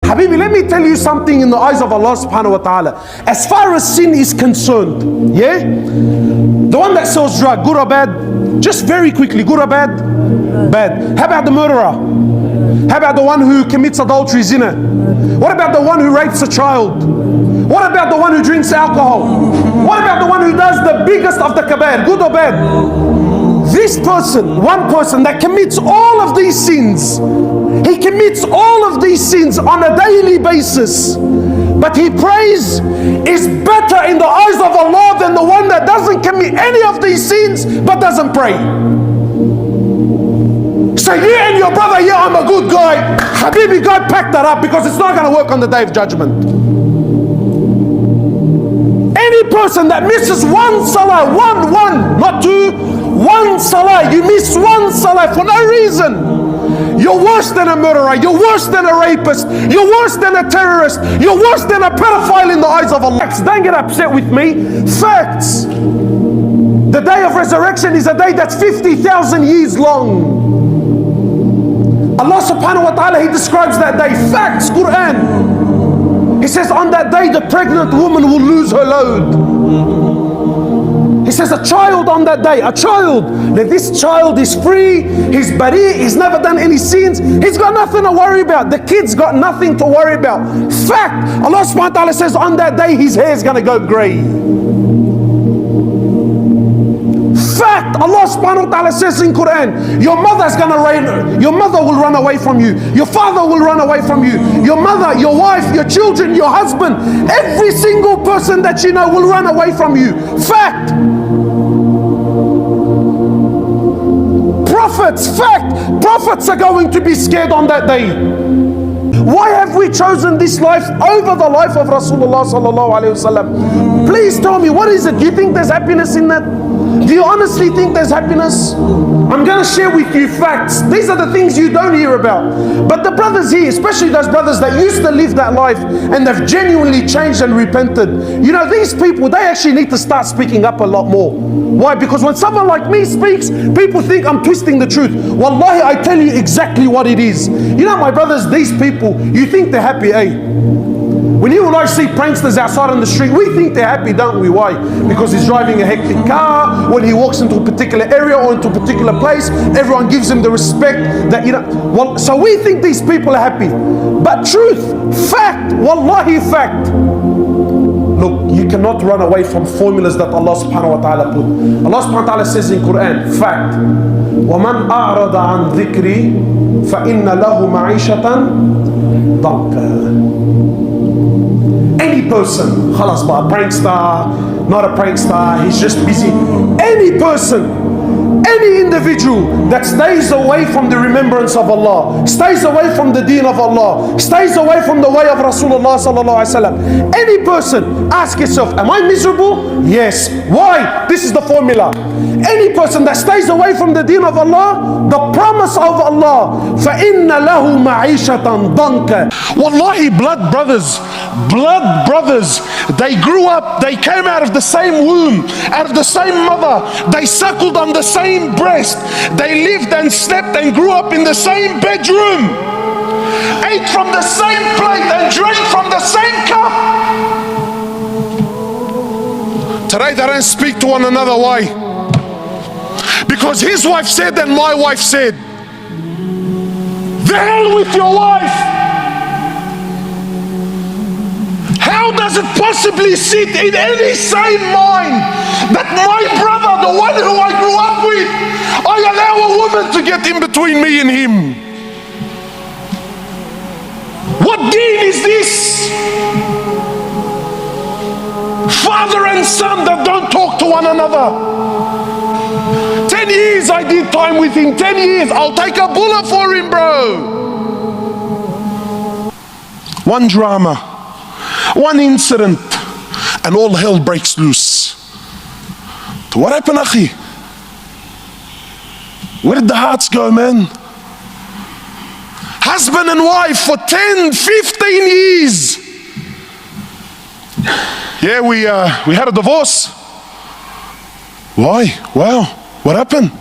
Habibi, let me tell you something in the eyes of Allah subhanahu wa ta'ala. As far as sin is concerned, yeah? The one that sells drug, good or bad? Just very quickly, good or bad? Bad. How about the murderer? How about the one who commits adultery, zina? What about the one who rapes a child? What about the one who drinks alcohol? What about the one who does the biggest of the kabair, good or bad? This person, one person that commits all of these sins, he commits all of these sins on a daily basis, but he prays, is better in the eyes of Allah than the one that doesn't commit any of these sins but doesn't pray. So you and your brother, yeah, I'm a good guy. Habibi, God, pack that up, because it's not going to work on the day of judgment. Any person that misses one salah, one, not two, one salah, you miss one salah for no reason, you're worse than a murderer, you're worse than a rapist, you're worse than a terrorist, you're worse than a pedophile in the eyes of Allah. Don't get upset with me. Facts. The day of resurrection is a day that's 50,000 years long. Allah subhanahu wa ta'ala, He describes that day. Facts, Quran. He says on that day the pregnant woman will lose her load. He says a child on that day, a child, that this child is free, he's bari, he's never done any sins, he's got nothing to worry about. The kid's got nothing to worry about. Fact, Allah subhanahu wa ta'ala says on that day his hair is going to go grey. Fact, Allah subhanahu wa ta'ala says in Quran, your mother's going to your mother will run away from you, your father will run away from you, your mother, your wife, your children, your husband, every single person that you know will run away from you. Fact. Prophets, fact, prophets are going to be scared on that day. Why have we chosen this life over the life of Rasulullah sallallahu alaihi wasallam? Please tell me, what is it? Do you think there's happiness in that? Do you honestly think there's happiness? I'm going to share with you facts. These are the things you don't hear about. But the brothers here, especially those brothers that used to live that life and they've genuinely changed and repented, you know, these people, they actually need to start speaking up a lot more. Why? Because when someone like me speaks, people think I'm twisting the truth. Wallahi, I tell you exactly what it is. You know, my brothers, these people, you think they're happy, eh? When you and I see pranksters outside on the street, we think they're happy, don't we? Why? Because he's driving a hectic car. When he walks into a particular area or into a particular place, everyone gives him the respect that, you know. Well, so we think these people are happy. But truth, fact, wallahi fact. Look, you cannot run away from formulas that Allah subhanahu wa ta'ala put. Allah subhanahu wa ta'ala says in Quran, fact, وَمَنْ أَعْرَضَ عَنْ ذِكْرِي فَإِنَّ لَهُ مَعِيشَةً ضَنْكًا. Any person, khalas, but a prankster, not a prankster, he's just busy. Any person, any individual that stays away from the remembrance of Allah, stays away from the deen of Allah, stays away from the way of Rasulullah sallallahu alaihi wasallam, any person, ask yourself, am I miserable? Yes. Why? This is the formula. Any person that stays away from the deen of Allah, the promise of Allah, فَإِنَّ لَهُ مَعِيشَةً ضَنْكَ. Wallahi, blood brothers, they grew up, they came out of the same womb, out of the same mother, they suckled on the same breast, they lived and slept and grew up in the same bedroom, ate from the same plate and drank from the same cup. Today they don't speak to one another. Why? Because his wife said and my wife said. The hell with your wife! How does it possibly sit in any sane mind that my brother, the one who I grew up with, I allow a woman to get in between me and him? What deen is this? Father and son that don't talk to one another. 10 years I did time with him, 10 years. I'll take a bullet for him, bro. One drama, one incident, and all hell breaks loose. So what happened, akhi? Where did the hearts go, man? Husband and wife for 10, 15 years. Yeah, we had a divorce. Why? Wow, what happened?